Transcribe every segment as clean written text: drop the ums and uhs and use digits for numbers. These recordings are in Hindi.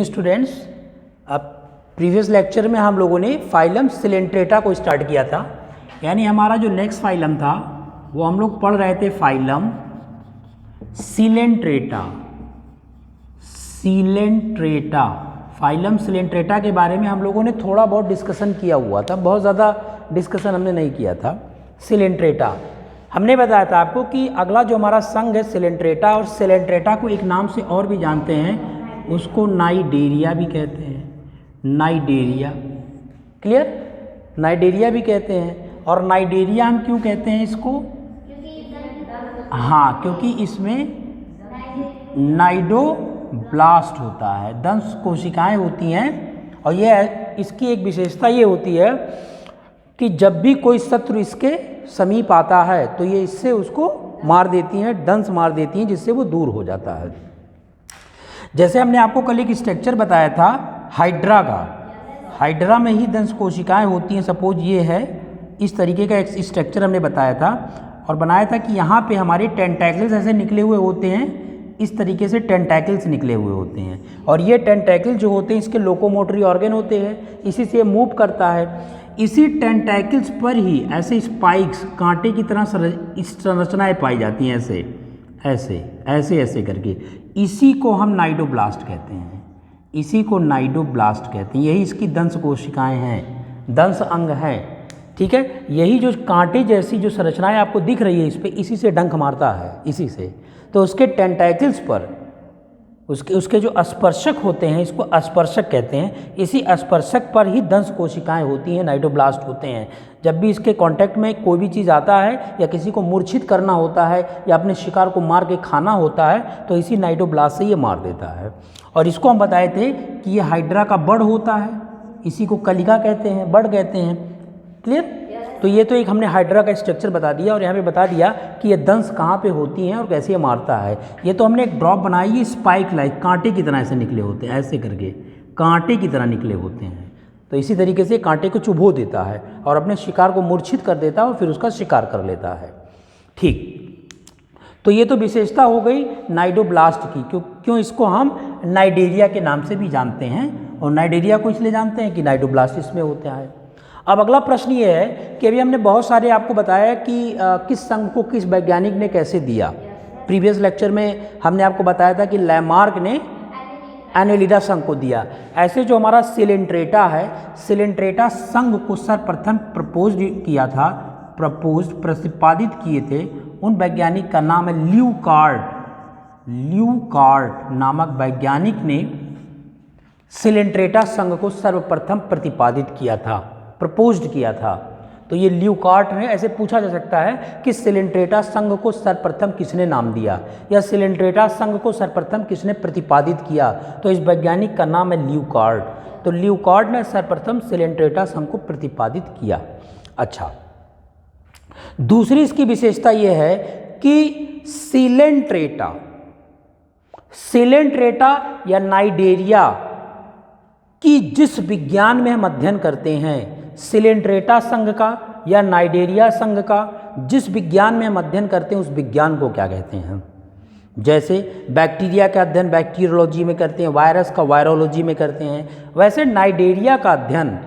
स्टूडेंट्स, अब प्रीवियस लेक्चर में हम लोगों ने फाइलम सिलेंट्रेटा को स्टार्ट किया था, यानी हमारा जो नेक्स्ट फाइलम था वो हम लोग पढ़ रहे थे फाइलम सिलेंट्रेटा। फाइलम सिलेंट्रेटा के बारे में हम लोगों ने थोड़ा बहुत डिस्कशन किया हुआ था, बहुत ज़्यादा डिस्कशन हमने नहीं किया था। सिलेंट्रेटा हमने बताया था आपको कि अगला जो हमारा संघ है सिलेंट्रेटा, और सिलेंट्रेटा को एक नाम से और भी जानते हैं, उसको नाइडेरिया भी कहते हैं। नाइडेरिया, क्लियर, नाइडेरिया भी कहते हैं। और नाइडेरिया हम क्यों कहते हैं इसको? हाँ, क्योंकि इसमें नाइडोब्लास्ट होता है, दंश कोशिकाएं होती हैं। और ये इसकी एक विशेषता ये होती है कि जब भी कोई शत्रु इसके समीप आता है तो ये इससे उसको मार देती हैं, दंश मार देती हैं, जिससे वो दूर हो जाता है। जैसे हमने आपको कल एक स्ट्रक्चर बताया था हाइड्रा का, हाइड्रा में ही दंश कोशिकाएं होती हैं। सपोज ये है, इस तरीके का एक स्ट्रक्चर हमने बताया था और बनाया था कि यहाँ पे हमारे टेंटैकल्स ऐसे निकले हुए होते हैं, इस तरीके से टेंटैकल्स निकले हुए होते हैं। और ये टेंटैकल जो होते हैं इसके लोकोमोटरी ऑर्गन होते हैं, इसी से मूव करता है। इसी टेंटैकल्स पर ही ऐसे स्पाइक्स, कांटे की तरह संरचनाएं पाई जाती हैं, ऐसे ऐसे ऐसे ऐसे करके। इसी को हम नाइडोब्लास्ट कहते हैं, इसी को नाइडोब्लास्ट कहते हैं। यही इसकी दंश कोशिकाएं हैं, दंश अंग हैं, ठीक है। यही जो कांटे जैसी जो संरचनाएं आपको दिख रही है इस पे, इसी से डंक मारता है, इसी से। तो उसके टेंटैकल्स पर उसके जो स्पर्शक होते हैं, इसको स्पर्शक कहते हैं, इसी स्पर्शक पर ही दंश कोशिकाएं होती हैं, नाइडोब्लास्ट होते हैं। जब भी इसके कांटेक्ट में कोई भी चीज़ आता है या किसी को मूर्छित करना होता है या अपने शिकार को मार के खाना होता है तो इसी नाइडोब्लास्ट से ये मार देता है। और इसको हम बताए थे कि ये हाइड्रा का बड़ होता है, इसी को कलिका कहते हैं, बड़ कहते हैं, क्लियर। तो ये तो एक हमने हाइड्रा का स्ट्रक्चर बता दिया और यहाँ पे बता दिया कि ये दंश कहाँ पे होती हैं और कैसे ये मारता है। ये तो हमने एक ड्रॉप बनाई, ये स्पाइक लाइक कांटे की तरह ऐसे निकले होते हैं, ऐसे करके कांटे की तरह निकले होते हैं। तो इसी तरीके से कांटे को चुभो देता है और अपने शिकार को मूर्छित कर देता है और फिर उसका शिकार कर लेता है, ठीक। तो ये तो विशेषता हो गई नाइडोब्लास्ट की। क्यों इसको हम नाइडेरिया के नाम से भी जानते हैं, और नाइडेरिया को इसलिए जानते हैं कि नाइडोब्लास्ट इसमें होता है। अब अगला प्रश्न ये है कि अभी हमने बहुत सारे आपको बताया कि किस संघ को किस वैज्ञानिक ने कैसे दिया। प्रीवियस लेक्चर में हमने आपको बताया था कि लैमार्क ने एनेलिडा संघ को दिया। ऐसे जो हमारा सिलेंट्रेटा है, सिलेंट्रेटा संघ को सर्वप्रथम प्रपोज किया था, प्रतिपादित किए थे, उन वैज्ञानिक का नाम है ल्यूकार्ट नामक वैज्ञानिक ने सिलेंट्रेटा संघ को सर्वप्रथम प्रतिपादित किया था, प्रपोज्ड किया था। तो ये ल्यूकार्ट ने, ऐसे पूछा जा सकता है कि सिलेंट्रेटा संघ को सर्वप्रथम किसने नाम दिया या सिलेंट्रेटा संघ को सर्वप्रथम किसने प्रतिपादित किया, तो इस वैज्ञानिक का नाम है ल्यूकार्ट। तो ल्यूकार्ट ने सर्वप्रथम सिलेंट्रेटा संघ को प्रतिपादित किया। अच्छा, दूसरी इसकी विशेषता यह है कि सिलेंट्रेटा या नाइडेरिया की जिस विज्ञान में हम अध्ययन करते हैं, सिलेंट्रेटा संघ का या नाइडेरिया संघ का जिस विज्ञान में हम अध्ययन करते हैं उस विज्ञान को क्या कहते हैं? जैसे बैक्टीरिया का अध्ययन बैक्टीरियोलॉजी में करते हैं, वायरस का वायरोलॉजी में करते हैं, वैसे नाइडेरिया का अध्ययन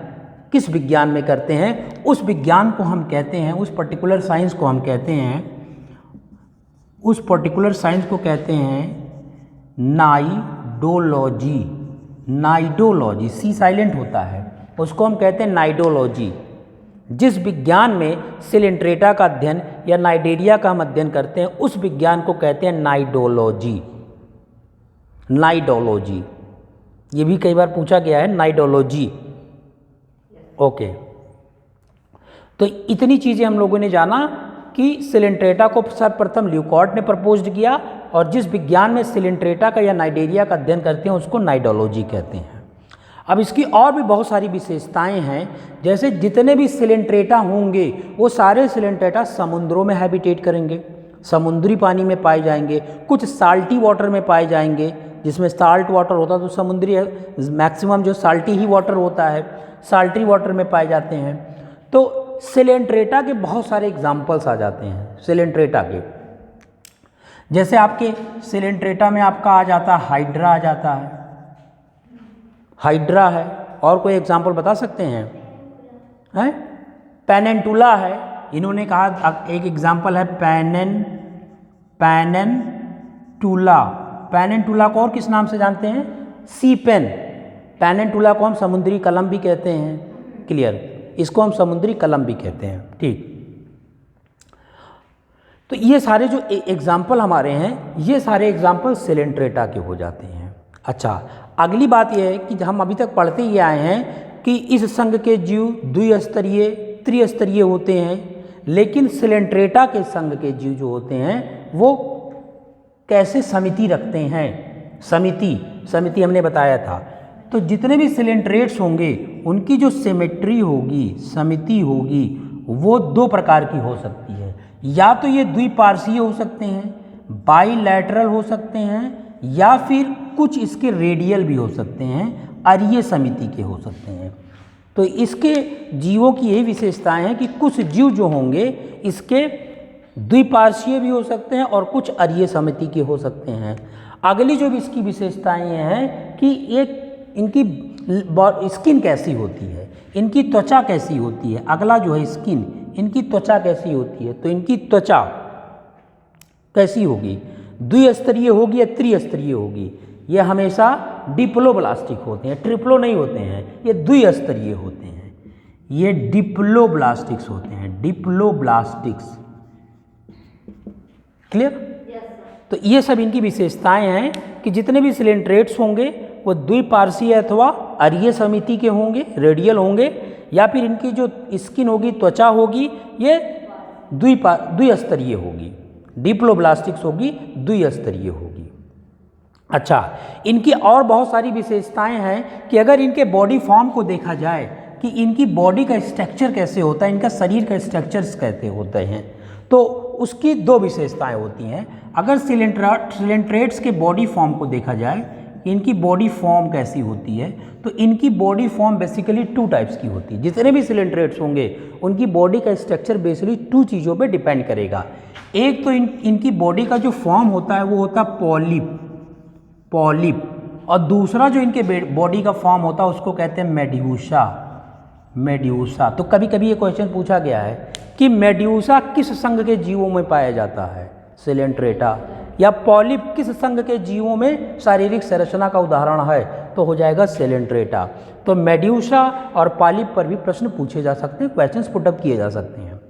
किस विज्ञान में करते हैं? उस विज्ञान को हम कहते हैं, उस पर्टिकुलर साइंस को हम कहते हैं, उस पर्टिकुलर साइंस को कहते हैं नाइडोलॉजी। सी साइलेंट होता है, उसको हम कहते हैं नाइडोलॉजी। जिस विज्ञान में सिलेंट्रेटा का अध्ययन या नाइडेरिया का हम अध्ययन करते हैं उस विज्ञान को कहते हैं नाइडोलॉजी। ये भी कई बार पूछा गया है, नाइडोलॉजी। ओके, तो इतनी चीज़ें हम लोगों ने जाना कि सिलेंट्रेटा को सर्वप्रथम ल्यूकार्ट ने प्रपोज्ड किया और जिस विज्ञान में सिलेंट्रेटा का या नाइडेरिया का अध्ययन करते हैं उसको नाइडोलॉजी कहते हैं। अब इसकी और भी बहुत सारी विशेषताएं हैं, जैसे जितने भी सिलेंट्रेटा होंगे वो सारे सिलेंट्रेटा समुद्रों में हैबिटेट करेंगे, समुद्री पानी में पाए जाएंगे, कुछ साल्टी वाटर में पाए जाएंगे, जिसमें साल्ट वाटर होता है तो समुद्री मैक्सिमम जो साल्टी ही वाटर होता है, साल्टी वाटर में पाए जाते हैं। तो सिलेंट्रेटा के बहुत सारे एग्जाम्पल्स आ जाते हैं सिलेंट्रेटा के। जैसे आपके सिलेंट्रेटा में आपका आ जाता है हाइड्रा आ जाता है, हाइड्रा है। और कोई एग्जाम्पल बता सकते हैं? पेनेंटुला है। इन्होंने कहा एक एग्जाम्पल है पेनेंटुला। पेनेंटुला को और किस नाम से जानते हैं? सी पेन। पेनेंटुला को हम समुद्री कलम भी कहते हैं। क्लियर? इसको हम समुद्री कलम भी कहते हैं। ठीक। तो ये सारे जो एग्जाम्पल हमारे हैं, ये सारे एग्जाम्पल सिलेंट्रेटा के हो जाते हैं। अच्छा, अगली बात यह है कि हम अभी तक पढ़ते ही आए हैं कि इस संघ के जीव द्विस्तरीय त्रिस्तरीय होते हैं, लेकिन सिलेंट्रेटा के संघ के जीव जो होते हैं वो कैसे समिति रखते हैं? समिति हमने बताया था। तो जितने भी सिलेंट्रेट्स होंगे उनकी जो सिमेट्री होगी, समिति होगी, वो दो प्रकार की हो सकती है। या तो ये द्विपार्श्वीय हो सकते हैं, बाइलैटरल हो सकते हैं, या फिर कुछ इसके रेडियल भी हो सकते हैं, अरीय समिति के हो सकते हैं। तो इसके जीवों की यही विशेषताएं हैं कि कुछ जीव जो होंगे इसके द्विपार्श्वीय भी हो सकते हैं और कुछ अरीय समिति के हो सकते हैं। अगली जो भी इसकी विशेषताएं ये हैं कि एक इनकी स्किन कैसी होती है, इनकी त्वचा कैसी होती है। अगला जो है स्किन, इनकी त्वचा कैसी होती है। तो इनकी त्वचा कैसी होगी? द्विस्तरीय होगी या त्रिस्तरीय होगी? ये हमेशा डिप्लोब्लास्टिक होते हैं, ट्रिप्लो नहीं होते हैं, ये द्विस्तरीय होते हैं। ये डिप्लोब्लास्टिक्स होते हैं, डिप्लोब्लास्टिक्स। क्लियर? तो ये सब इनकी विशेषताएं हैं कि जितने भी सिलेंट्रेट्स होंगे वो द्विपार्श्वीय अथवा अरीय समिति के होंगे, रेडियल होंगे, या फिर इनकी जो स्किन होगी, त्वचा होगी, ये द्विस्तरीय होगी। डिप्लोब्लास्टिक्स होगी, द्विस्तरीय होगी। अच्छा, इनकी और बहुत सारी विशेषताएं हैं कि अगर इनके बॉडी फॉर्म को देखा जाए कि इनकी बॉडी का स्ट्रक्चर कैसे होता है, इनका शरीर का स्ट्रक्चर्स कैसे होते हैं, तो उसकी दो विशेषताएं होती हैं। अगर सिलेंट्रेट्स के बॉडी फॉर्म को देखा जाए, इनकी बॉडी फॉर्म कैसी होती है, तो इनकी body form basically two types की होती है। जितने भी सिलेंट्रेट्स होंगे उनकी बॉडी का स्ट्रक्चर बेसिकली टू चीज़ों पे डिपेंड करेगा। एक तो इनकी बॉडी का जो फॉर्म होता है वो होता है पॉलिप, और दूसरा जो इनके बॉडी का फॉर्म होता है उसको कहते हैं मेड्यूसा। तो कभी कभी ये क्वेश्चन पूछा गया है कि मेड्यूसा किस संघ के जीवों में पाया जाता है? सिलेंट्रेटा। या पॉलिप किस संघ के जीवों में शारीरिक संरचना का उदाहरण है? तो हो जाएगा सिलेंट्रेटा। तो मेड्यूसा और पॉलिप पर भी प्रश्न पूछे जा सकते हैं, क्वेश्चंस पुटअप किए जा सकते हैं।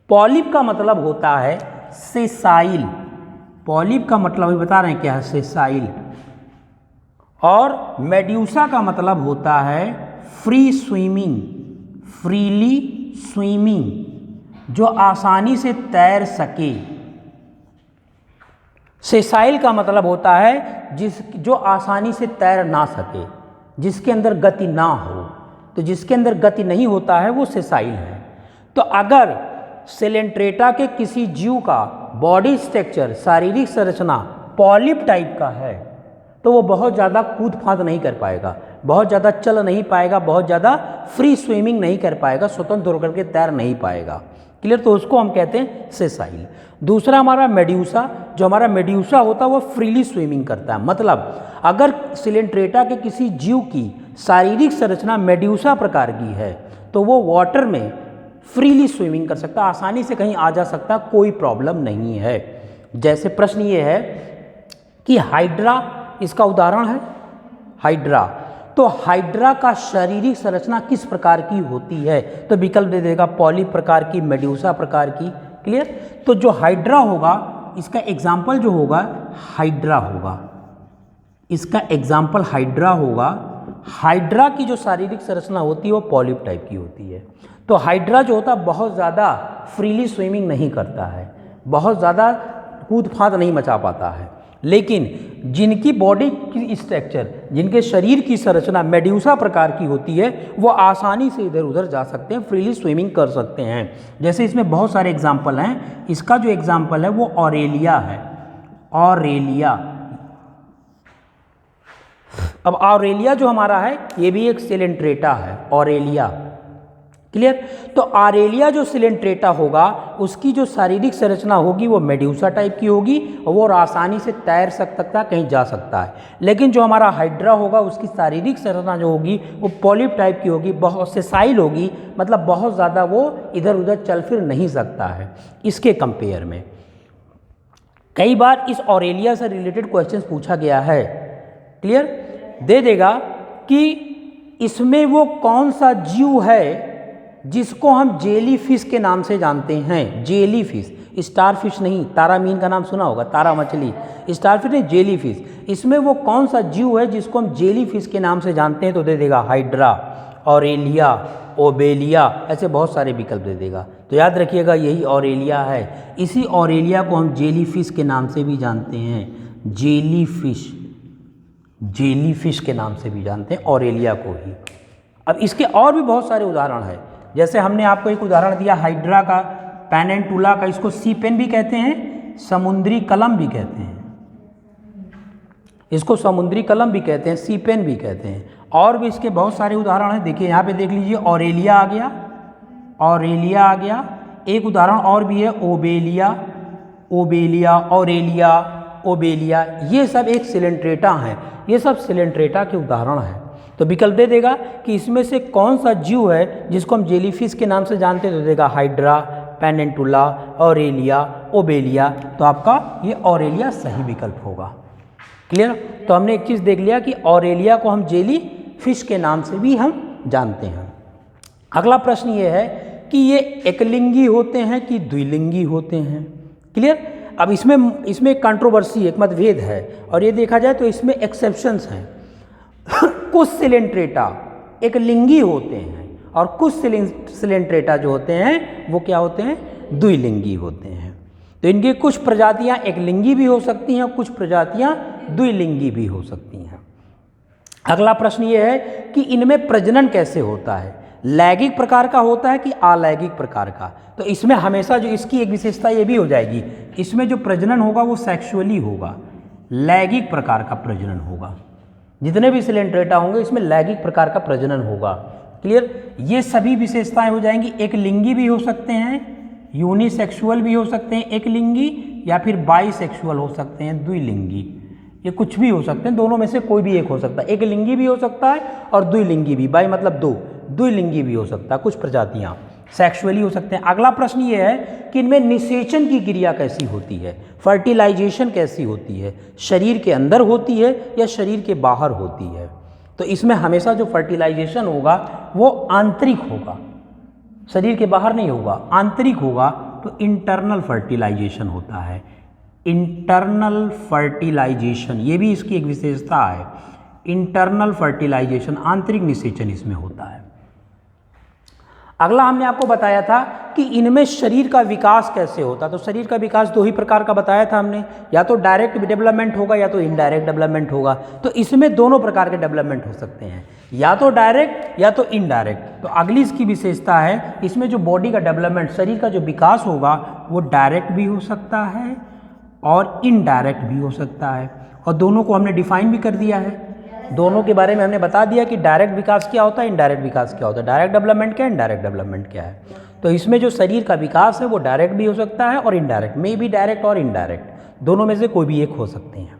पॉलिप का मतलब होता है सेसाइल। पॉलिप का मतलब भी बता रहे हैं क्या है? सेसाइल। और मेड्यूसा का मतलब होता है फ्रीली स्विमिंग, जो आसानी से तैर सके। सेसाइल का मतलब होता है जो आसानी से तैर ना सके, जिसके अंदर गति ना हो। तो जिसके अंदर गति नहीं होता है वो सेसाइल है। तो अगर सिलेंट्रेटा के किसी जीव का बॉडी स्ट्रक्चर, शारीरिक संरचना पॉलिप टाइप का है तो वो बहुत ज़्यादा कूद फांद नहीं कर पाएगा, बहुत ज़्यादा चल नहीं पाएगा, बहुत ज़्यादा फ्री स्विमिंग नहीं कर पाएगा, स्वतंत्र होकर के तैर नहीं पाएगा। क्लियर? तो उसको हम कहते हैं सेसाइल। दूसरा हमारा मेड्यूसा, जो हमारा मेड्यूसा होता है वो फ्रीली स्विमिंग करता है। मतलब अगर सिलेंट्रेटा के किसी जीव की शारीरिक संरचना मेड्यूसा प्रकार की है तो वो वाटर में फ्रीली स्विमिंग कर सकता है, आसानी से कहीं आ जा सकता, कोई प्रॉब्लम नहीं है। जैसे प्रश्न ये है कि हाइड्रा इसका उदाहरण है। हाइड्रा, तो हाइड्रा का शारीरिक संरचना किस प्रकार की होती है? तो विकल्प दे देगा पॉलिप प्रकार की, मेड्यूसा प्रकार की। क्लियर? तो जो हाइड्रा होगा इसका एग्जाम्पल जो होगा हाइड्रा होगा, इसका एग्जाम्पल हाइड्रा होगा। हाइड्रा की जो शारीरिक संरचना होती है वो पॉलिप टाइप की होती है। तो हाइड्रा जो होता है बहुत ज़्यादा फ्रीली स्विमिंग नहीं करता है, बहुत ज़्यादा कूद फांद नहीं मचा पाता है, लेकिन जिनकी बॉडी की स्ट्रक्चर, जिनके शरीर की संरचना मेड्यूसा प्रकार की होती है वो आसानी से इधर उधर जा सकते हैं, फ्रीली स्विमिंग कर सकते हैं। जैसे इसमें बहुत सारे एग्जाम्पल हैं। इसका जो एग्जाम्पल है वो ऑरेलिया है। ऑरेलिया, अब ऑरेलिया जो हमारा है ये भी एक सिलेंट्रेटा है। Aurelia, clear. तो आरेलिया जो सिलेंट्रेटा होगा उसकी जो शारीरिक संरचना होगी वो मेड्यूसा टाइप की होगी और वो आसानी से तैर सकता है, कहीं जा सकता है। लेकिन जो हमारा हाइड्रा होगा उसकी शारीरिक संरचना जो होगी वो पॉलिप टाइप की होगी, बहुत सेसाइल होगी, मतलब बहुत ज़्यादा वो इधर उधर चल फिर नहीं सकता है इसके कंपेयर में। कई बार इस ऑरेलिया से रिलेटेड क्वेश्चंस पूछा गया है। क्लियर। दे देगा कि इसमें वो कौन सा जीव है जिसको हम जेली फिश के नाम से जानते हैं। जेली फिश, स्टार फिश नहीं, तारा मीन का नाम सुना होगा, तारा मछली, स्टार फिश नहीं, जेली फिश। इसमें वो कौन सा जीव है जिसको हम जेली फिश के नाम से जानते हैं, तो दे देगा हाइड्रा, ऑरेलिया, ओबेलिया, ऐसे बहुत सारे विकल्प दे देगा। तो याद रखिएगा यही ऑरेलिया है। इसी ऑरेलिया को हम जेली फिश के नाम से भी जानते हैं, जेली फिश, जेली फिश के नाम से भी जानते हैं ऑरेलिया को ही। अब इसके और भी बहुत सारे उदाहरण हैं, जैसे हमने आपको एक उदाहरण दिया हाइड्रा का, पेनेंटुला का, इसको सी पेन भी कहते हैं, समुद्री कलम भी कहते हैं, इसको समुद्री कलम भी कहते हैं, सी पेन भी कहते हैं। और भी इसके बहुत सारे उदाहरण हैं। देखिए यहाँ पे देख लीजिए, ऑरेलिया आ गया, ऑरेलिया आ गया। एक उदाहरण और भी है, ओबेलिया, ओबेलिया, ऑरेलिया, ओबेलिया, ये सब एक सिलेंट्रेटा हैं, ये सब सिलेंट्रेटा के उदाहरण हैं। तो विकल्प दे देगा कि इसमें से कौन सा जीव है जिसको हम जेलीफिश के नाम से जानते हैं, तो देगा हाइड्रा, पेनेंटुला, ऑरेलिया, ओबेलिया। तो आपका ये ऑरेलिया सही विकल्प होगा। क्लियर। तो हमने एक चीज़ देख लिया कि ऑरेलिया को हम जेली फिश के नाम से भी हम जानते हैं। अगला प्रश्न ये है कि ये एकलिंगी होते हैं कि द्विलिंगी होते हैं। क्लियर। अब इसमें एक कंट्रोवर्सी, एक मतभेद है, और ये देखा जाए तो इसमें एक्सेप्शंस हैं। कुछ सिलेंट्रेटा एकलिंगी होते हैं और कुछ सिलेंट्रेटा जो होते हैं वो क्या होते हैं, द्विलिंगी होते हैं। तो इनकी कुछ प्रजातियां एकलिंगी भी हो सकती हैं, कुछ प्रजातियां द्विलिंगी भी हो सकती हैं। अगला प्रश्न ये है कि इनमें प्रजनन कैसे होता है, लैंगिक प्रकार का होता है कि अलैंगिक प्रकार का। तो इसमें हमेशा जो इसकी एक विशेषता ये भी हो जाएगी, इसमें जो प्रजनन होगा वो सेक्सुअली होगा, लैंगिक प्रकार का प्रजनन होगा। जितने भी सिलेंट्रेटा होंगे इसमें लैंगिक प्रकार का प्रजनन होगा। क्लियर। ये सभी विशेषताएं हो जाएंगी। एक लिंगी भी हो सकते हैं, यूनिसेक्सुअल भी हो सकते हैं एक लिंगी, या फिर बाईसेक्सुअल हो सकते हैं, द्विलिंगी, ये कुछ भी हो सकते हैं, दोनों में से कोई भी एक हो सकता है। एक लिंगी भी हो सकता है और द्विलिंगी भी, बाई मतलब दो, द्विलिंगी भी हो सकता है, कुछ प्रजातियाँ सेक्सुअली हो सकते हैं। अगला प्रश्न ये है कि इनमें निषेचन की क्रिया कैसी होती है, फर्टिलाइजेशन कैसी होती है, शरीर के अंदर होती है या शरीर के बाहर होती है। तो इसमें हमेशा जो फर्टिलाइजेशन होगा वो आंतरिक होगा, शरीर के बाहर नहीं होगा, आंतरिक होगा। तो इंटरनल फर्टिलाइजेशन होता है, इंटरनल फर्टिलाइजेशन, ये भी इसकी एक विशेषता है। इंटरनल फर्टिलाइजेशन, आंतरिक निषेचन इसमें होता है। अगला हमने आपको बताया था कि इनमें शरीर का विकास कैसे होता है। तो शरीर का विकास दो ही प्रकार का बताया था हमने, या तो डायरेक्ट डेवलपमेंट होगा या तो इनडायरेक्ट डेवलपमेंट होगा। तो इसमें दोनों प्रकार के डेवलपमेंट हो सकते हैं, या तो डायरेक्ट या तो इनडायरेक्ट। तो अगली इसकी विशेषता है, इसमें जो बॉडी का डेवलपमेंट, शरीर का जो विकास होगा वो डायरेक्ट भी हो सकता है और इनडायरेक्ट भी हो सकता है, और दोनों को हमने डिफाइन भी कर दिया है। दोनों के बारे में हमने बता दिया कि डायरेक्ट विकास क्या होता है, इनडायरेक्ट विकास क्या होता है, डायरेक्ट डेवलपमेंट क्या है, इनडायरेक्ट डेवलपमेंट क्या है। तो इसमें जो शरीर का विकास है वो डायरेक्ट भी हो सकता है और इनडायरेक्ट, में भी डायरेक्ट और इनडायरेक्ट, दोनों में से कोई भी एक हो सकते हैं।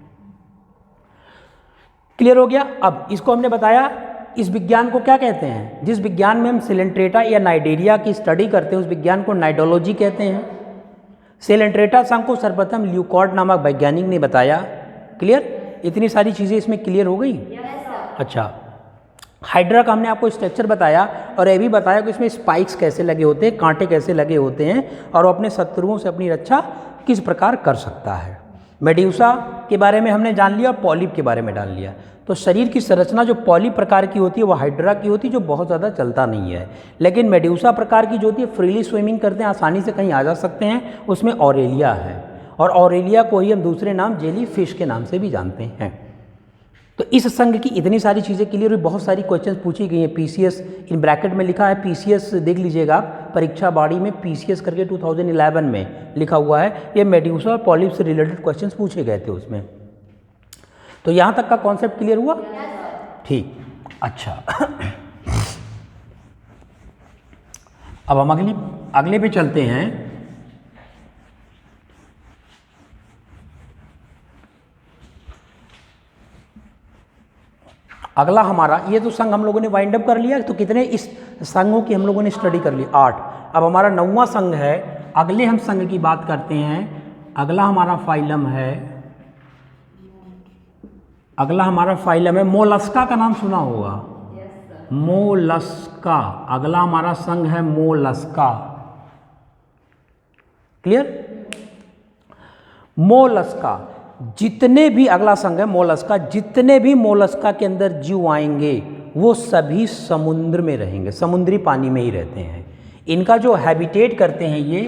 क्लियर हो गया। अब इसको हमने बताया, इस विज्ञान को क्या कहते हैं, जिस विज्ञान में हम सिलेंट्रेटा या नाइडेरिया की स्टडी करते हैं उस विज्ञान को नाइडोलॉजी कहते हैं। सिलेंट्रेटा संघ को सर्वप्रथम ल्यूकॉर्ड नामक वैज्ञानिक ने बताया। क्लियर। इतनी सारी चीज़ें इसमें क्लियर हो गई। अच्छा, हाइड्रा का हमने आपको स्ट्रक्चर बताया और ये भी बताया कि इसमें स्पाइक्स कैसे लगे होते हैं, कांटे कैसे लगे होते हैं, और वो अपने शत्रुओं से अपनी रक्षा किस प्रकार कर सकता है। मेड्यूसा के बारे में हमने जान लिया और पॉलिप के बारे में जान लिया। तो शरीर की संरचना जो पॉलिप प्रकार की होती है वो हाइड्रा की होती है, जो बहुत ज़्यादा चलता नहीं है। लेकिन मेड्यूसा प्रकार की जो होती है फ्रीली स्विमिंग करते हैं, आसानी से कहीं आ जा सकते हैं, उसमें ऑरेलिया है, और ऑरेलिया को ही हम दूसरे नाम जेली फिश के नाम से भी जानते हैं। तो इस संघ की इतनी सारी चीज़ें क्लियर हुई। बहुत सारी क्वेश्चंस पूछी गई हैं। पीसीएस इन ब्रैकेट में लिखा है, पीसीएस देख लीजिएगा आप, परीक्षा बाड़ी में पीसीएस करके 2011 में लिखा हुआ है। ये मेड्यूसा और पॉलिप से रिलेटेड क्वेश्चंस पूछे गए थे उसमें। तो यहाँ तक का कॉन्सेप्ट क्लियर हुआ? ठीक, अच्छा। अब हम अगले पे चलते हैं। अगला हमारा, ये तो संघ हम लोगों ने वाइंड अप कर लिया, तो कितने इस संघों की हम लोगों ने स्टडी कर ली, 8। अब हमारा 9वां संघ है। अगले हम संघ की बात करते हैं। अगला हमारा फाइलम है, मोलस्का का नाम सुना होगा। मोलस्का, अगला हमारा संघ है मोलस्का। क्लियर? मोलस्का, जितने भी, अगला संघ है मोलस्का, जितने भी मोलस्का के अंदर जीव आएंगे वो सभी समुद्र में रहेंगे, समुद्री पानी में ही रहते हैं। इनका जो हैबिटेट करते हैं, ये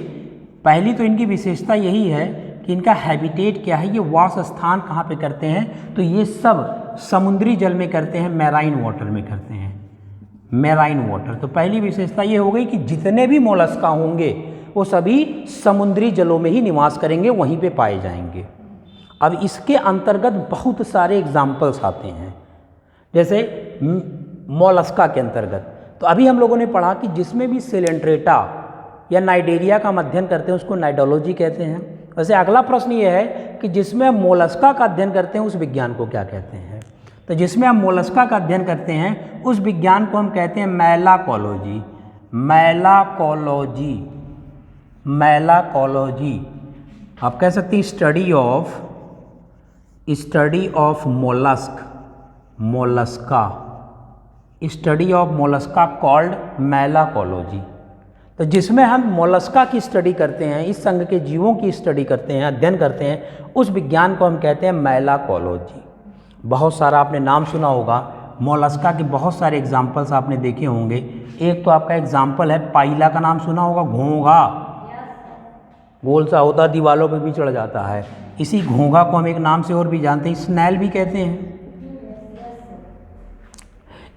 पहली तो इनकी विशेषता यही है कि इनका हैबिटेट क्या है, ये वास स्थान कहाँ पे करते हैं, तो ये सब समुद्री जल में करते हैं, मैराइन वाटर में करते हैं, मैराइन वाटर। तो पहली विशेषता ये हो गई कि जितने भी मोलस्का होंगे वो सभी समुद्री जलों में ही निवास करेंगे, वहीं पे पाए जाएंगे। अब इसके अंतर्गत बहुत सारे एग्जाम्पल्स आते हैं, जैसे मोलस्का के अंतर्गत तो अभी हम लोगों ने पढ़ा कि जिसमें भी सिलेंट्रेटा या नाइडेरिया का अध्ययन करते हैं उसको नाइडोलॉजी कहते हैं। वैसे अगला प्रश्न ये है कि जिसमें हम मोलस्का का अध्ययन करते हैं उस विज्ञान को क्या कहते हैं, तो जिसमें हम मोलस्का का अध्ययन करते हैं उस विज्ञान को हम कहते हैं मैलाकोलॉजी। मैलाकोलॉजी, मैलाकोलॉजी आप कह सकते हैं study of mollusc, mollusca, study of mollusca called malacology. तो जिसमें हम मोलस्का की स्टडी करते हैं, इस संघ के जीवों की स्टडी करते हैं, अध्ययन करते हैं, उस विज्ञान को हम कहते हैं मैलाकोलॉजी। बहुत सारा आपने नाम सुना होगा, मोलस्का के बहुत सारे एग्जाम्पल्स आपने देखे होंगे। एक तो आपका एग्जाम्पल है पाइला का नाम सुना होगा, घोंघा, गोल सा होता, दीवालों पे भी चढ़ जाता है। इसी घोंघा को हम एक नाम से और भी जानते हैं, स्नैल भी कहते हैं।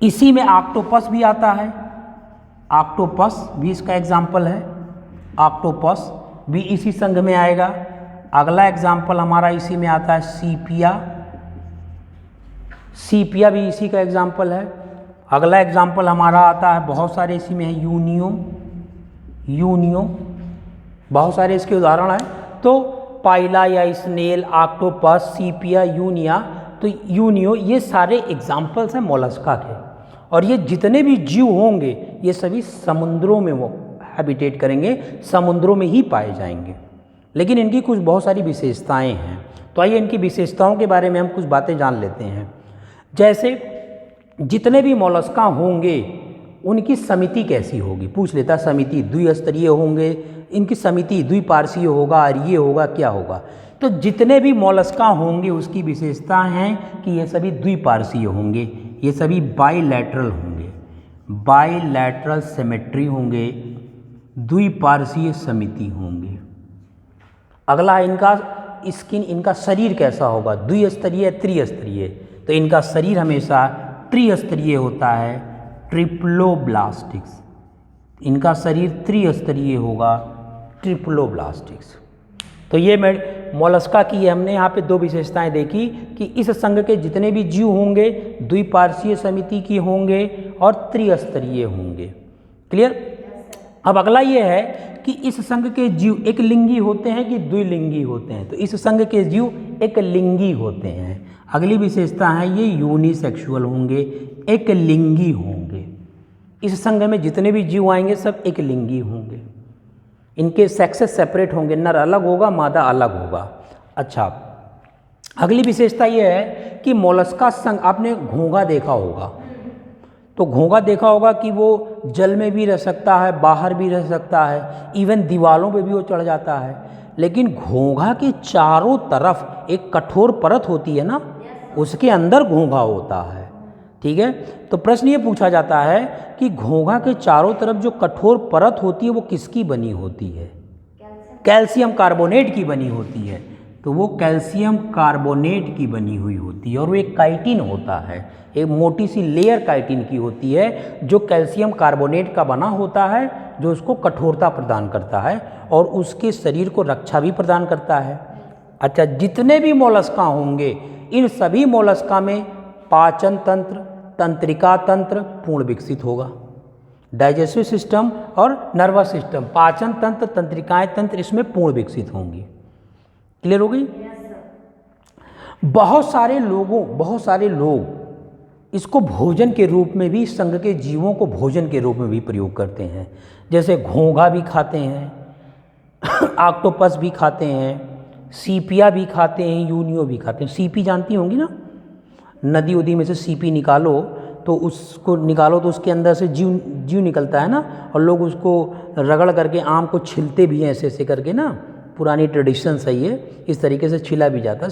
इसी में ऑक्टोपस भी आता है, ऑक्टोपस भी इसका एग्जाम्पल है, ऑक्टोपस भी इसी संघ में आएगा। अगला एग्जाम्पल हमारा इसी में आता है सीपिया, सीपिया भी इसी का एग्जाम्पल है। अगला एग्जाम्पल हमारा आता है, बहुत सारे इसी में है, यूनियो, यूनियो, बहुत सारे इसके उदाहरण हैं। तो पाइला या स्नेल, ऑक्टोपस, सीपिया, यूनिया, तो यूनियो, ये सारे एग्जाम्पल्स हैं मोलस्का के। और ये जितने भी जीव होंगे ये सभी समुद्रों में वो हैबिटेट करेंगे, समुद्रों में ही पाए जाएंगे। लेकिन इनकी कुछ बहुत सारी विशेषताएं हैं, तो आइए इनकी विशेषताओं के बारे में हम कुछ बातें जान लेते हैं। जैसे जितने भी मोलस्का होंगे उनकी समिति कैसी होगी, पूछ लेता, समिति द्विस्तरीय होंगे, इनकी समिति द्विपार्श्वीय होगा, और ये होगा, क्या होगा। तो जितने भी मोलस्का होंगे उसकी विशेषता है कि ये सभी द्विपार्श्वीय होंगे, ये सभी बाइलैटरल होंगे, बाइलैटरल सिमेट्री होंगे, द्विपार्श्वीय समिति होंगे। अगला इनका स्किन, इनका शरीर कैसा होगा, द्विस्तरीय, त्रिस्तरीय, तो इनका शरीर हमेशा त्रिस्तरीय होता है, ट्रिप्लोब्लास्टिक्स, इनका शरीर त्रिस्तरीय होगा, ट्रिप्लोब्लास्टिक्स। तो ये मोलस्का की हमने यहाँ पे दो विशेषताएं देखी कि इस संघ के जितने भी जीव होंगे द्विपार्श्वीय समिति की होंगे और त्रिस्तरीय होंगे। क्लियर? अब अगला ये है कि इस संघ के जीव एक लिंगी होते हैं कि द्विलिंगी होते हैं, तो इस संघ के जीव एक लिंगी होते हैं। अगली विशेषता है ये यूनिसेक्सुअल होंगे, एक लिंगी होंगे। इस संघ में जितने भी जीव आएंगे सब एक लिंगी होंगे, इनके सेक्सेस सेपरेट होंगे, नर अलग होगा, मादा अलग होगा। अच्छा, अगली विशेषता ये है कि मोलस्का संघ, आपने घोंघा देखा होगा, तो घोंघा देखा होगा कि वो जल में भी रह सकता है, बाहर भी रह सकता है, इवन दीवारों पे भी वो चढ़ जाता है। लेकिन घोंघा के चारों तरफ एक कठोर परत होती है ना, उसके अंदर घोंघा होता है। ठीक है, तो प्रश्न ये पूछा जाता है कि घोंघा के चारों तरफ जो कठोर परत होती है वो किसकी बनी होती है? कैल्शियम कार्बोनेट की बनी होती है। तो वो कैल्शियम कार्बोनेट की बनी हुई होती है और वो एक काइटिन होता है, एक मोटी सी लेयर काइटिन की होती है जो कैल्शियम कार्बोनेट का बना होता है, जो उसको कठोरता प्रदान करता है और उसके शरीर को रक्षा भी प्रदान करता है। अच्छा, जितने भी मोलस्का होंगे इन सभी मोलस्का में पाचन तंत्र, तंत्रिका तंत्र पूर्ण विकसित होगा। डाइजेस्टिव सिस्टम और नर्वस सिस्टम, पाचन तंत्र, तंत्रिकाएं तंत्र इसमें पूर्ण विकसित होंगी। क्लियर हो गई? बहुत सारे लोग इसको भोजन के रूप में भी, संघ के जीवों को भोजन के रूप में भी प्रयोग करते हैं। जैसे घोंघा भी खाते हैं, ऑक्टोपस भी खाते हैं, सीपिया भी खाते हैं, यूनियो भी खाते हैं। सीपी जानती होंगी ना, नदी उदी में से सीपी निकालो तो उसके अंदर से जीव निकलता है ना, और लोग उसको रगड़ करके आम को छिलते भी हैं ऐसे ऐसे करके ना, पुरानी ट्रेडिशन सही है, इस तरीके से छिला भी जाता है,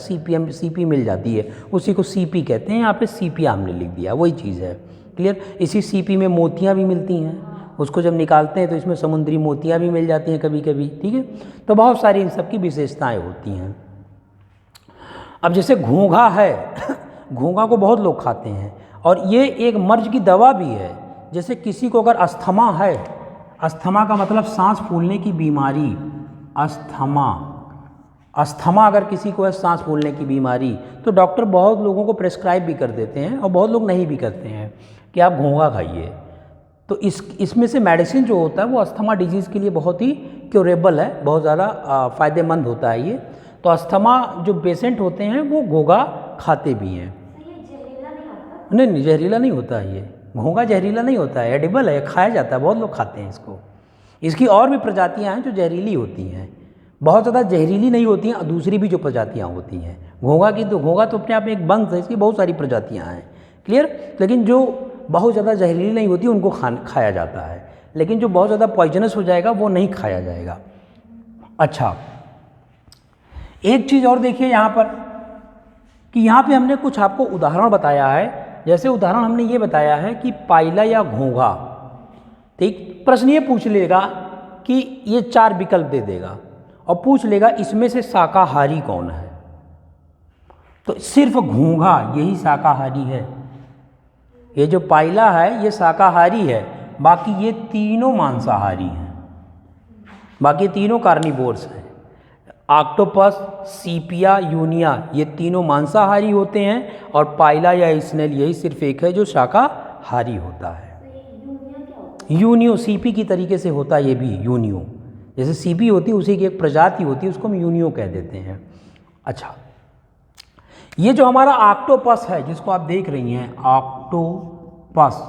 सीपी मिल जाती है, उसी को सीपी कहते हैं। यहाँ पे सीपिया हमने लिख दिया, वही चीज़ है। क्लियर? इसी सीपी में मोतियाँ भी मिलती हैं, उसको जब निकालते हैं तो इसमें समुद्री मोतियाँ भी मिल जाती हैं कभी कभी। ठीक है, तो बहुत सारी इन सब की विशेषताएँ होती हैं। अब जैसे घोंघा है घोंघा को बहुत लोग खाते हैं, और ये एक मर्ज की दवा भी है। जैसे किसी को अगर अस्थमा है, अस्थमा का मतलब सांस फूलने की बीमारी, अस्थमा अगर किसी को है, सांस फूलने की बीमारी, तो डॉक्टर बहुत लोगों को प्रेस्क्राइब भी कर देते हैं, और बहुत लोग नहीं भी करते हैं कि आप घोंघा खाइए। तो इसमें से मेडिसिन जो होता है वो अस्थमा डिजीज़ के लिए बहुत ही क्योरेबल है, बहुत ज़्यादा फ़ायदेमंद होता है ये। तो अस्थमा जो पेशेंट होते हैं वो घोंघा खाते भी हैं। नहीं, जहरीला नहीं होता है ये, घोंघा जहरीला नहीं होता है, एडिबल है, खाया जाता है, बहुत लोग खाते हैं इसको। इसकी और भी प्रजातियां हैं जो जहरीली होती हैं, बहुत ज़्यादा जहरीली नहीं होती हैं, दूसरी भी जो प्रजातियां होती हैं घोंघा तो अपने आप में एक वंश है, इसकी बहुत सारी प्रजातियां हैं। क्लियर? लेकिन जो बहुत ज़्यादा जहरीली नहीं होती उनको खाया जाता है, लेकिन जो बहुत ज़्यादा पॉइजनस हो जाएगा वो नहीं खाया जाएगा। अच्छा, एक चीज़ और देखिए यहाँ पर कि यहाँ पे हमने कुछ आपको उदाहरण बताया है। जैसे उदाहरण हमने ये बताया है कि पाइला या घोंघा, ठीक, प्रश्न ये पूछ लेगा कि ये 4 विकल्प दे देगा और पूछ लेगा इसमें से शाकाहारी कौन है, तो सिर्फ घोंघा यही शाकाहारी है। ये जो पाइला है ये शाकाहारी है, बाकी ये तीनों मांसाहारी हैं, बाकी तीनों कार्निवोर्स हैं। ऑक्टोपस, सीपिया, यूनिया ये तीनों मांसाहारी होते हैं, और पाइला या स्नेल यही सिर्फ एक है जो शाकाहारी होता है। यूनियो सीपी की तरीके से होता है ये भी, यूनियो जैसे सीपी होती है उसी की एक प्रजाति होती है, उसको हम यूनियो कह देते हैं। अच्छा, ये जो हमारा ऑक्टोपस है जिसको आप देख रही हैं, ऑक्टोपस,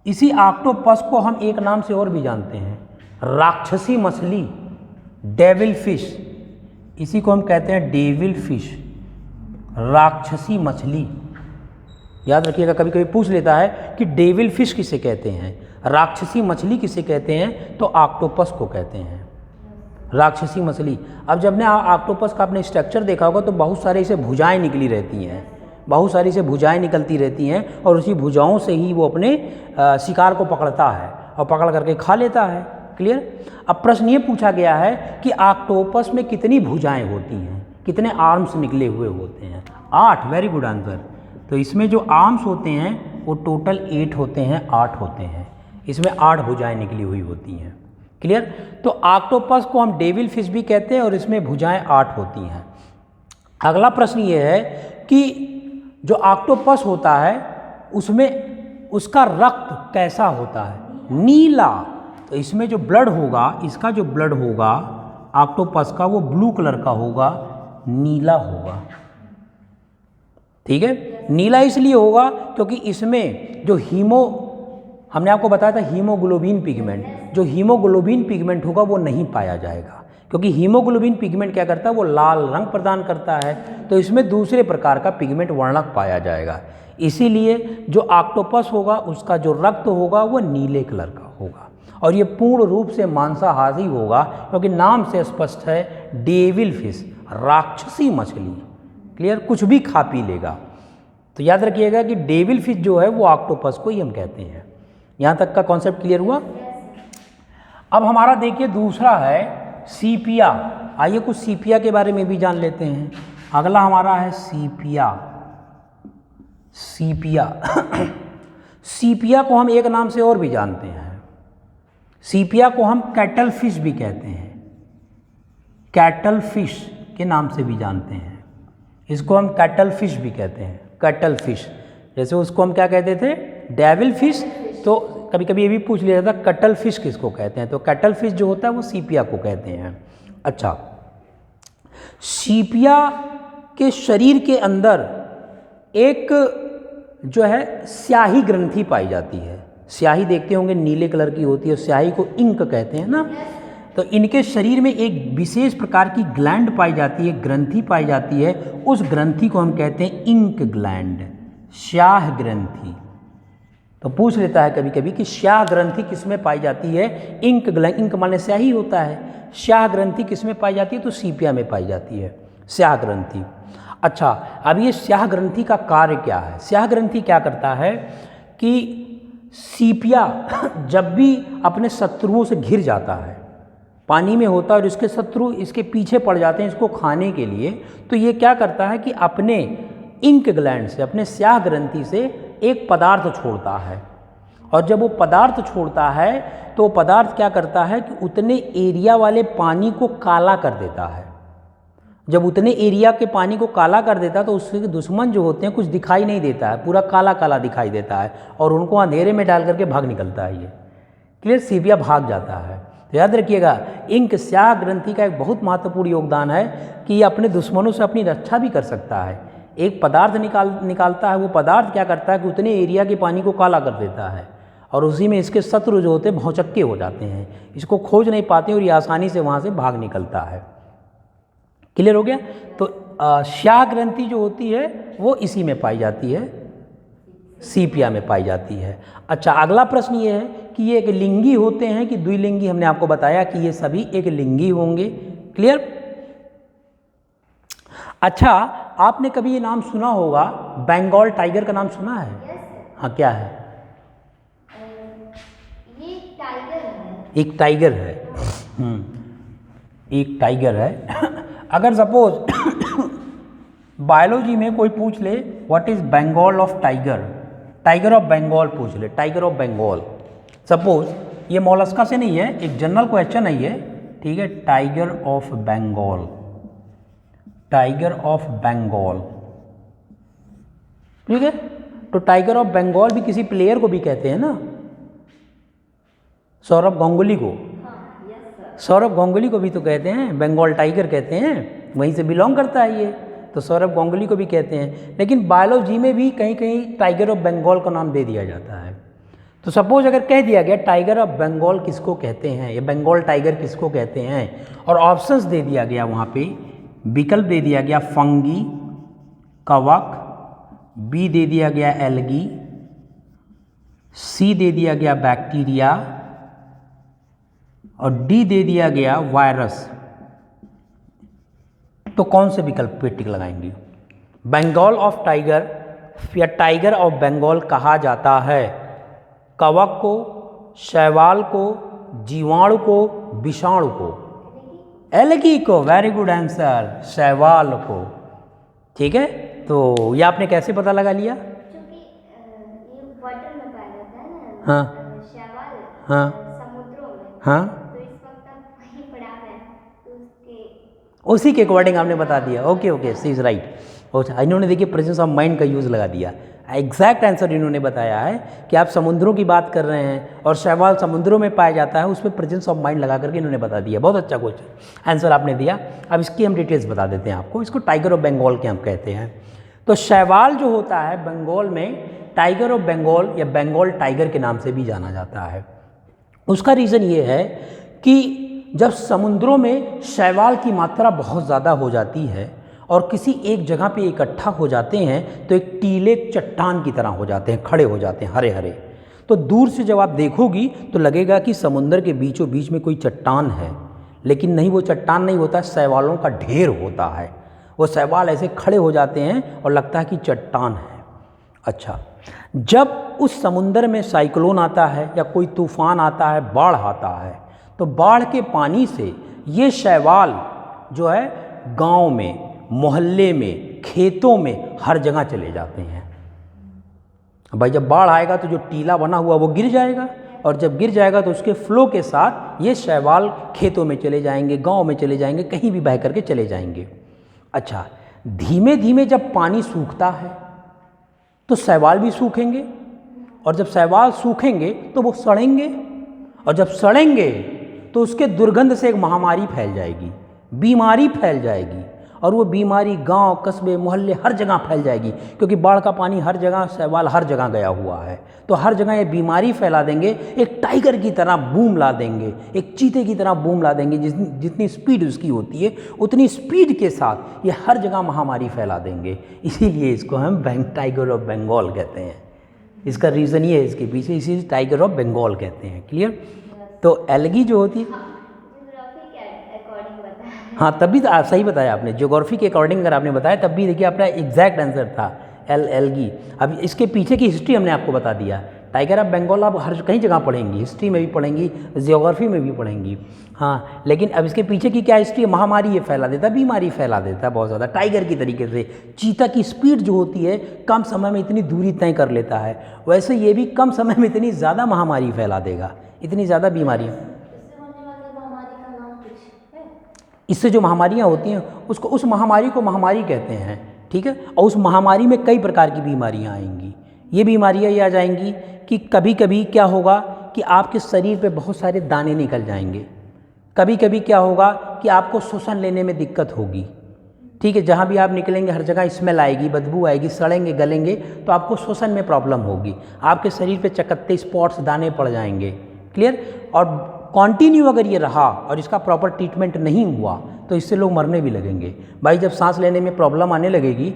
इसी ऑक्टोपस को हम एक नाम से और भी जानते हैं, राक्षसी मछली, डेविल फिश, इसी को हम कहते हैं डेविल फिश, राक्षसी मछली। याद रखिएगा, कभी कभी पूछ लेता है कि डेविल फिश किसे कहते हैं, राक्षसी मछली किसे कहते हैं, तो ऑक्टोपस को कहते हैं राक्षसी मछली। अब जब ने ऑक्टोपस का आपने स्ट्रक्चर देखा होगा तो बहुत सारे इसे भुजाएं निकली रहती हैं, बहुत सारी इसे भुजाएं निकलती रहती हैं, और उसी भुजाओं से ही वो अपने शिकार को पकड़ता है और पकड़ करके खा लेता है। क्लियर? अब प्रश्न ये पूछा गया है कि ऑक्टोपस में कितनी भुजाएं होती हैं, कितने आर्म्स निकले हुए होते हैं? 8। Very good answer. तो इसमें जो आर्म्स होते हैं वो टोटल 8 होते हैं, 8 होते हैं, इसमें 8 भुजाएं निकली हुई होती हैं। क्लियर? तो ऑक्टोपस को हम डेविल फिश भी कहते हैं और इसमें भुजाएं 8 होती हैं। अगला प्रश्न ये है कि जो ऑक्टोपस होता है उसमें उसका रक्त कैसा होता है? नीला। तो इसमें जो ब्लड होगा, इसका जो ब्लड होगा ऑक्टोपस का, वो ब्लू कलर का होगा, नीला होगा। ठीक है, नीला इसलिए होगा क्योंकि इसमें जो हमने आपको बताया था हीमोग्लोबिन पिगमेंट, जो हीमोग्लोबिन पिगमेंट होगा वो नहीं पाया जाएगा, क्योंकि हीमोग्लोबिन पिगमेंट क्या करता है, वो लाल रंग प्रदान करता है, तो इसमें दूसरे प्रकार का पिगमेंट वर्णक पाया जाएगा। इसीलिए जो ऑक्टोपस होगा उसका जो रक्त होगा वो नीले कलर का होगा, और ये पूर्ण रूप से मांसाहारी होगा, क्योंकि नाम से स्पष्ट है डेविल फिश, राक्षसी मछली। क्लियर? कुछ भी खा पी लेगा। तो याद रखिएगा कि डेविल फिश जो है वो ऑक्टोपस को ही हम कहते हैं। यहाँ तक का कॉन्सेप्ट क्लियर हुआ? अब हमारा देखिए दूसरा है सीपिया। आइए कुछ सीपिया के बारे में भी जान लेते हैं। अगला हमारा है सीपिया। सीपिया को हम एक नाम से और भी जानते हैं, सीपिया को हम कैटल फिश भी कहते हैं, कैटल फिश के नाम से भी जानते हैं। इसको हम कैटल फिश भी कहते हैं, कैटल फिश। जैसे उसको हम क्या कहते थे, डेविल फिश, तो कभी कभी ये भी पूछ लिया जाता है कटल फिश किसको कहते हैं, तो कटल फिश जो होता है वो सीपिया को कहते हैं। अच्छा, सीपिया के शरीर के अंदर एक जो है स्याही ग्रंथि पाई जाती है। स्याही देखते होंगे नीले कलर की होती है, स्याही को इंक कहते हैं ना। तो इनके शरीर में एक विशेष प्रकार की ग्लैंड पाई जाती है, ग्रंथि पाई जाती है। उस ग्रंथि को हम कहते हैं इंक ग्लैंड, स्याह ग्रंथि। तो पूछ लेता है कभी कभी कि स्याह ग्रंथि किस में पाई जाती है। इंक ग्लैंड, इंक माने स्याही होता है। स्याह ग्रंथि किस में पाई जाती है, तो सीपिया में पाई जाती है स्याह ग्रंथि। अच्छा, अब ये स्याह ग्रंथि का कार्य क्या है। स्याह ग्रंथि क्या करता है कि सीपिया जब भी अपने शत्रुओं से घिर जाता है, पानी में होता है और इसके शत्रु इसके पीछे पड़ जाते हैं इसको खाने के लिए, तो ये क्या करता है कि अपने इंक ग्लैंड से, अपने स्याह ग्रंथि से एक पदार्थ छोड़ता है। और जब वो पदार्थ छोड़ता है तो वो पदार्थ क्या करता है कि उतने एरिया वाले पानी को काला कर देता है। जब उतने एरिया के पानी को काला कर देता है तो उसके दुश्मन जो होते हैं कुछ दिखाई नहीं देता है, पूरा काला काला दिखाई देता है और उनको अंधेरे में डाल करके भाग निकलता है। ये क्लियर, सीपिया भाग जाता है। तो याद रखिएगा, इंक स्याह ग्रंथि का एक बहुत महत्वपूर्ण योगदान है कि ये अपने दुश्मनों से अपनी रक्षा भी कर सकता है। एक पदार्थ निकालता है, वो पदार्थ क्या करता है कि उतने एरिया के पानी को काला कर देता है और उसी में इसके शत्रु जो होते हैं भौचक्के हो जाते हैं, इसको खोज नहीं पाते और ये आसानी से वहाँ से भाग निकलता है। क्लियर हो गया। तो स्याह ग्रंथि जो होती है वो इसी में पाई जाती है, सीपिया में पाई जाती है। अच्छा, अगला प्रश्न ये है कि ये एक लिंगी होते हैं कि द्विलिंगी। हमने आपको बताया कि ये सभी एक लिंगी होंगे। क्लियर। अच्छा, आपने कभी ये नाम सुना होगा, बंगाल टाइगर का नाम सुना है? हाँ, क्या है? ये टाइगर है। एक टाइगर है। एक टाइगर है। अगर सपोज बायोलॉजी में कोई पूछ ले what is Bengal of tiger, tiger of Bengal पूछ ले, टाइगर ऑफ बंगाल, सपोज ये मोलस्का से नहीं है, एक जनरल क्वेश्चन है ये, ठीक है। Tiger of Bengal, tiger of Bengal, ठीक है। तो टाइगर ऑफ बंगाल भी किसी प्लेयर को भी कहते हैं ना, सौरभ गांगुली को। सौरभ गांगुली को भी तो कहते हैं, बंगाल टाइगर कहते हैं, वहीं से बिलोंग करता है ये, तो सौरभ गांगुली को भी कहते हैं। लेकिन बायोलॉजी में भी कहीं कहीं टाइगर ऑफ बंगाल का नाम दे दिया जाता है। तो सपोज अगर कह दिया गया टाइगर ऑफ बंगाल किसको कहते हैं या बंगाल टाइगर किसको कहते हैं, और ऑप्शंस दे दिया गया, वहाँ पे विकल्प दे दिया गया फंगी, कवक, बी दे दिया गया एल्गी, सी दे दिया गया बैक्टीरिया और डी दे दिया गया वायरस, तो कौन से विकल्प पे टिक लगाएंगे? बंगाल ऑफ टाइगर या टाइगर ऑफ बंगाल कहा जाता है कवक को, शैवाल को, जीवाणु को, विषाणु को? एल्गी को। वेरी गुड आंसर, शैवाल को। ठीक है, तो ये आपने कैसे पता लगा लिया? क्योंकि ये वाटर में पाया जाता है ना। हाँ। शैवाल। हाँ। समुद्रों में। हाँ, तो इस वक्त तक वहीं पड़ा है, तो उसी के अकॉर्डिंग आपने बता दिया। Okay okay, she is right. अच्छा, इन्होंने देखिए प्रेजेंस ऑफ माइंड का यूज़ लगा दिया। एग्जैक्ट आंसर इन्होंने बताया है कि आप समुद्रों की बात कर रहे हैं और शैवाल समुद्रों में पाया जाता है, उसमें प्रेजेंस ऑफ माइंड लगा करके इन्होंने बता दिया। बहुत अच्छा क्वेश्चन आंसर आपने दिया। अब इसकी हम डिटेल्स बता देते हैं आपको। इसको टाइगर ऑफ बंगाल के हम कहते हैं। तो शैवाल जो होता है बंगाल में टाइगर ऑफ बंगाल या बंगाल टाइगर के नाम से भी जाना जाता है। उसका रीज़न ये है कि जब समुद्रों में शैवाल की मात्रा बहुत ज़्यादा हो जाती है और किसी एक जगह पे इकट्ठा हो जाते हैं तो एक टीले चट्टान की तरह हो जाते हैं, खड़े हो जाते हैं हरे हरे। तो दूर से जब आप देखोगी तो लगेगा कि समुद्र के बीचों बीच में कोई चट्टान है, लेकिन नहीं, वो चट्टान नहीं होता, शैवालों का ढेर होता है। वो शैवाल ऐसे खड़े हो जाते हैं और लगता है कि चट्टान है। अच्छा, जब उस समुद्र में साइक्लोन आता है या कोई तूफान आता है, बाढ़ आता है, तो बाढ़ के पानी से ये शैवाल जो है गांव में, मोहल्ले में, खेतों में, हर जगह चले जाते हैं। भाई जब बाढ़ आएगा तो जो टीला बना हुआ वो गिर जाएगा, और जब गिर जाएगा तो उसके फ्लो के साथ ये शैवाल खेतों में चले जाएंगे, गांव में चले जाएंगे, कहीं भी बह करके चले जाएंगे। अच्छा, धीमे धीमे जब पानी सूखता है तो शैवाल भी सूखेंगे और जब शैवाल सूखेंगे तो वो सड़ेंगे, और जब सड़ेंगे तो उसके दुर्गंध से एक महामारी फैल जाएगी, बीमारी फैल जाएगी, और वो बीमारी गांव, कस्बे, मोहल्ले हर जगह फैल जाएगी, क्योंकि बाढ़ का पानी हर जगह, शैवाल हर जगह गया हुआ है, तो हर जगह ये बीमारी फैला देंगे। एक टाइगर की तरह बूम ला देंगे, एक चीते की तरह बूम ला देंगे, जितनी स्पीड उसकी होती है उतनी स्पीड के साथ ये हर जगह महामारी फैला देंगे। इसीलिए इसको हम टाइगर ऑफ बंगाल कहते हैं। इसका रीज़न ये है इसके पीछे, इसी टाइगर ऑफ बंगाल कहते हैं। क्लियर? तो एल्गी जो होती है, हाँ तभी तो आप सही बताया आपने, ज्योग्राफी के अकॉर्डिंग अगर आपने बताया तब भी देखिए आपका एग्जैक्ट आंसर था एल्गी। अब इसके पीछे की हिस्ट्री हमने आपको बता दिया। टाइगर ऑफ बंगाल आप हर कहीं जगह पढ़ेंगी, हिस्ट्री में भी पढ़ेंगी, ज्योग्राफी में भी पढ़ेंगी। हाँ, लेकिन अब इसके पीछे की क्या हिस्ट्री है? महामारी ये फैला देता है, बीमारी फैला देता है बहुत ज़्यादा, टाइगर की तरीके से। चीता की स्पीड जो होती है कम समय में इतनी दूरी तय कर लेता है, वैसे ये भी कम समय में इतनी ज़्यादा महामारी फैला देगा, इतनी ज़्यादा बीमारियाँ। इससे जो महामारियाँ होती हैं उसको, उस महामारी को महामारी कहते हैं, ठीक है। और उस महामारी में कई प्रकार की बीमारियाँ आएंगी। ये बीमारियाँ ये आ जाएंगी कि कभी कभी क्या होगा कि आपके शरीर पे बहुत सारे दाने निकल जाएंगे, कभी कभी क्या होगा कि आपको श्वसन लेने में दिक्कत होगी, ठीक है। जहाँ भी आप निकलेंगे हर जगह स्मेल आएगी, बदबू आएगी, सड़ेंगे, गलेंगे, तो आपको श्वसन में प्रॉब्लम होगी, आपके शरीर पे चकत्ते, स्पॉट्स, दाने पड़ जाएंगे। क्लियर? और कॉन्टिन्यू अगर ये रहा और इसका प्रॉपर ट्रीटमेंट नहीं हुआ तो इससे लोग मरने भी लगेंगे। भाई जब सांस लेने में प्रॉब्लम आने लगेगी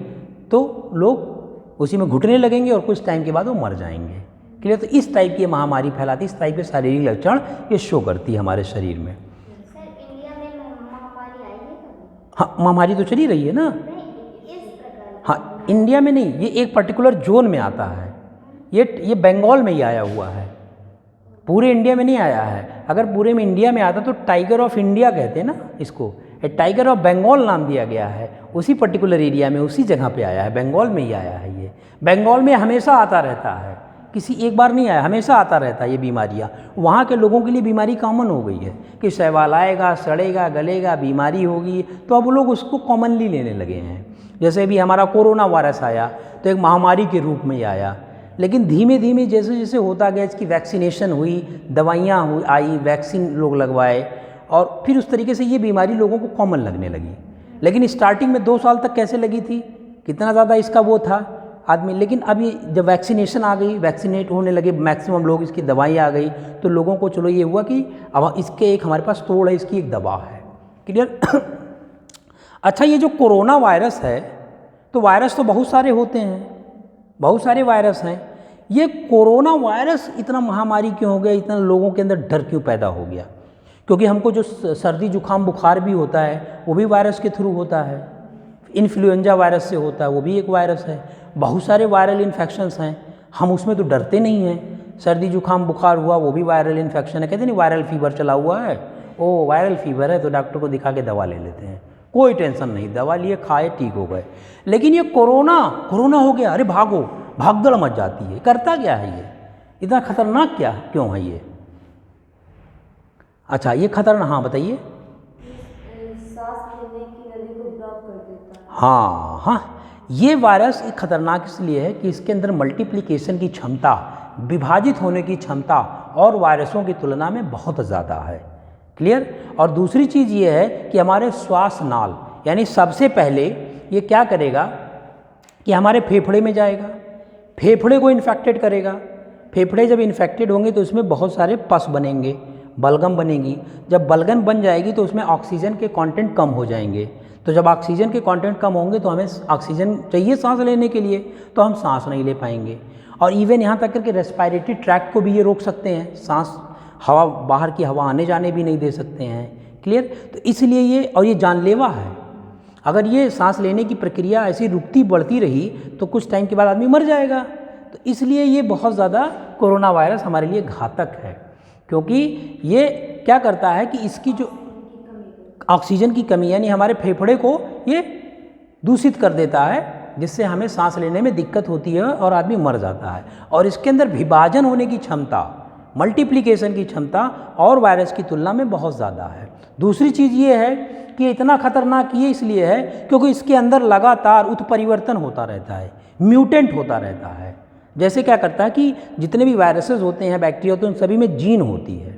तो लोग उसी में घुटने लगेंगे और कुछ टाइम के बाद वो मर जाएंगे। क्लियर? तो इस टाइप की महामारी फैलाती, इस टाइप के शारीरिक लक्षण ये शो करती है हमारे शरीर में। सर इंडिया में महामारी आई है कभी? हाँ, महामारी तो चली रही है ना। इस प्रकार? हाँ, इंडिया में नहीं, ये एक पर्टिकुलर जोन में आता है, ये बंगाल में ही आया हुआ है, पूरे इंडिया में नहीं आया है। अगर पूरे में इंडिया में आता तो टाइगर ऑफ इंडिया कहते हैं ना इसको, टाइगर ऑफ बंगाल नाम दिया गया है, उसी पर्टिकुलर एरिया में, उसी जगह पे आया है, बंगाल में ही आया है। ये बंगाल में हमेशा आता रहता है, किसी एक बार नहीं आया, हमेशा आता रहता है ये बीमारियाँ। वहाँ के लोगों के लिए बीमारी कॉमन हो गई है कि शैवाल आएगा, सड़ेगा, गलेगा, बीमारी होगी, तो अब लोग उसको कॉमनली लेने लगे हैं। जैसे भी हमारा कोरोना वायरस आया तो एक महामारी के रूप में ही आया, लेकिन धीमे धीमे जैसे जैसे होता गया, इसकी वैक्सीनेशन हुई, दवाइयाँ आई, वैक्सीन लोग लगवाए, और फिर उस तरीके से ये बीमारी लोगों को कॉमन लगने लगी। लेकिन स्टार्टिंग में 2 साल तक कैसे लगी थी, कितना ज़्यादा इसका वो था आदमी, लेकिन अब ये जब वैक्सीनेशन आ गई, वैक्सीनेट होने लगे मैक्सिमम लोग, इसकी दवाई आ गई, तो लोगों को चलो ये हुआ कि अब इसके एक हमारे पास तोड़ है, इसकी एक दवा है। क्लियर? अच्छा, ये जो कोरोना वायरस है, तो वायरस तो बहुत सारे होते हैं, बहुत सारे वायरस हैं। ये कोरोना वायरस इतना महामारी क्यों हो गया, इतना लोगों के अंदर डर क्यों पैदा हो गया? क्योंकि हमको जो सर्दी जुकाम बुखार भी होता है वो भी वायरस के थ्रू होता है, इन्फ्लुएंजा वायरस से होता है, वो भी एक वायरस है। बहुत सारे वायरल इन्फेक्शंस हैं, हम उसमें तो डरते नहीं हैं। सर्दी जुकाम बुखार हुआ वो भी वायरल इन्फेक्शन है, कहते नहीं वायरल फीवर चला हुआ है, ओ वायरल फीवर है, तो डॉक्टर को दिखा के दवा ले लेते हैं, कोई टेंशन नहीं, दवा लिए, खाए, ठीक हो गए। लेकिन ये कोरोना हो गया, अरे भागो, भागदड़ मच जाती है। करता क्या है ये, इतना खतरनाक क्या क्यों है ये? अच्छा, ये खतरनाक, हाँ बताइए। सांस लेने की नली को ब्लॉक कर देता है। हाँ, ये वायरस खतरनाक इसलिए है कि इसके अंदर मल्टीप्लिकेशन की क्षमता, विभाजित होने की क्षमता और वायरसों की तुलना में बहुत ज़्यादा है। क्लियर? और दूसरी चीज़ ये है कि हमारे श्वास नाल, यानी सबसे पहले ये क्या करेगा कि हमारे फेफड़े में जाएगा, फेफड़े को इन्फेक्टेड करेगा। फेफड़े जब इन्फेक्टेड होंगे तो उसमें बहुत सारे पस बनेंगे, बलगम बनेगी। जब बलगम बन जाएगी तो उसमें ऑक्सीजन के कंटेंट कम हो जाएंगे। तो जब ऑक्सीजन के कंटेंट कम होंगे तो हमें ऑक्सीजन चाहिए सांस लेने के लिए, तो हम सांस नहीं ले पाएंगे। और इवन यहाँ तक करके रेस्पिरेटरी ट्रैक को भी ये रोक सकते हैं, सांस, हवा, बाहर की हवा आने जाने भी नहीं दे सकते हैं। क्लियर? तो इसलिए ये, और ये जानलेवा है, अगर ये सांस लेने की प्रक्रिया ऐसी रुकती बढ़ती रही तो कुछ टाइम के बाद आदमी मर जाएगा। तो इसलिए ये बहुत ज़्यादा कोरोना वायरस हमारे लिए घातक है, क्योंकि ये क्या करता है कि इसकी जो ऑक्सीजन की कमी, यानी हमारे फेफड़े को ये दूषित कर देता है, जिससे हमें सांस लेने में दिक्कत होती है और आदमी मर जाता है। और इसके अंदर विभाजन होने की क्षमता, मल्टीप्लिकेशन की क्षमता और वायरस की तुलना में बहुत ज़्यादा है। दूसरी चीज़ ये है कि इतना खतरनाक ये इसलिए है क्योंकि इसके अंदर लगातार उत्परिवर्तन होता रहता है, म्यूटेंट होता रहता है। जैसे क्या करता है कि जितने भी वायरसेस होते हैं, बैक्टीरिया होते हैं, उन सभी में जीन होती है,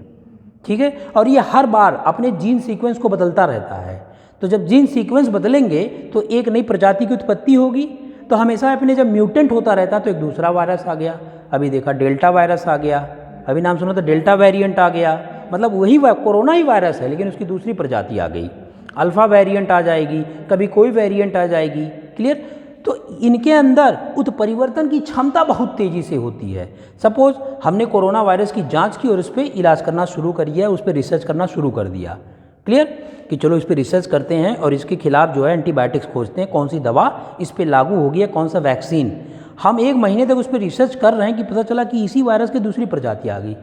ठीक है, और ये हर बार अपने जीन सीक्वेंस को बदलता रहता है। तो जब जीन सीक्वेंस बदलेंगे तो एक नई प्रजाति की उत्पत्ति होगी। तो हमेशा अपने जब म्यूटेंट होता रहता तो एक दूसरा वायरस आ गया, अभी देखा डेल्टा वायरस आ गया, अभी नाम सुना तो डेल्टा वेरिएंट आ गया, मतलब वही कोरोना ही वायरस है लेकिन उसकी दूसरी प्रजाति आ गई, अल्फा वेरिएंट आ जाएगी, कभी कोई वेरिएंट आ जाएगी। क्लियर? तो इनके अंदर उत्परिवर्तन की क्षमता बहुत तेज़ी से होती है। सपोज हमने कोरोना वायरस की जांच की और उस पर इलाज करना शुरू कर दिया, उस पर रिसर्च करना शुरू कर दिया। क्लियर? कि चलो इस पर रिसर्च करते हैं और इसके खिलाफ जो है एंटीबायोटिक्स खोजते हैं, कौन सी दवा इस पर लागू होगी या कौन सा वैक्सीन। हम 1 महीने तक उस पर रिसर्च कर रहे हैं कि पता चला कि इसी वायरस की दूसरी प्रजाति आ गई,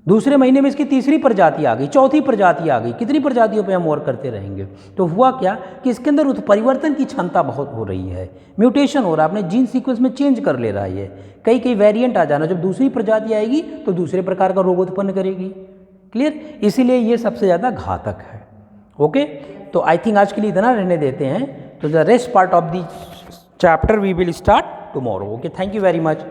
दूसरे महीने में इसकी तीसरी प्रजाति आ गई, चौथी प्रजाति आ गई, कितनी प्रजातियों पे हम और करते रहेंगे। तो हुआ क्या कि इसके अंदर उत्परिवर्तन की क्षमता बहुत हो रही है, म्यूटेशन हो रहा है, अपने जीन सीक्वेंस में चेंज कर ले रहा है ये, कई वेरिएंट आ जाना, जब दूसरी प्रजाति आएगी तो दूसरे प्रकार का रोग उत्पन्न करेगी। क्लियर? इसीलिए ये सबसे ज़्यादा घातक है। ओके, तो आई थिंक आज के लिए इतना रहने देते हैं। तो the rest part of the chapter we will start tomorrow. Okay, thank you very much.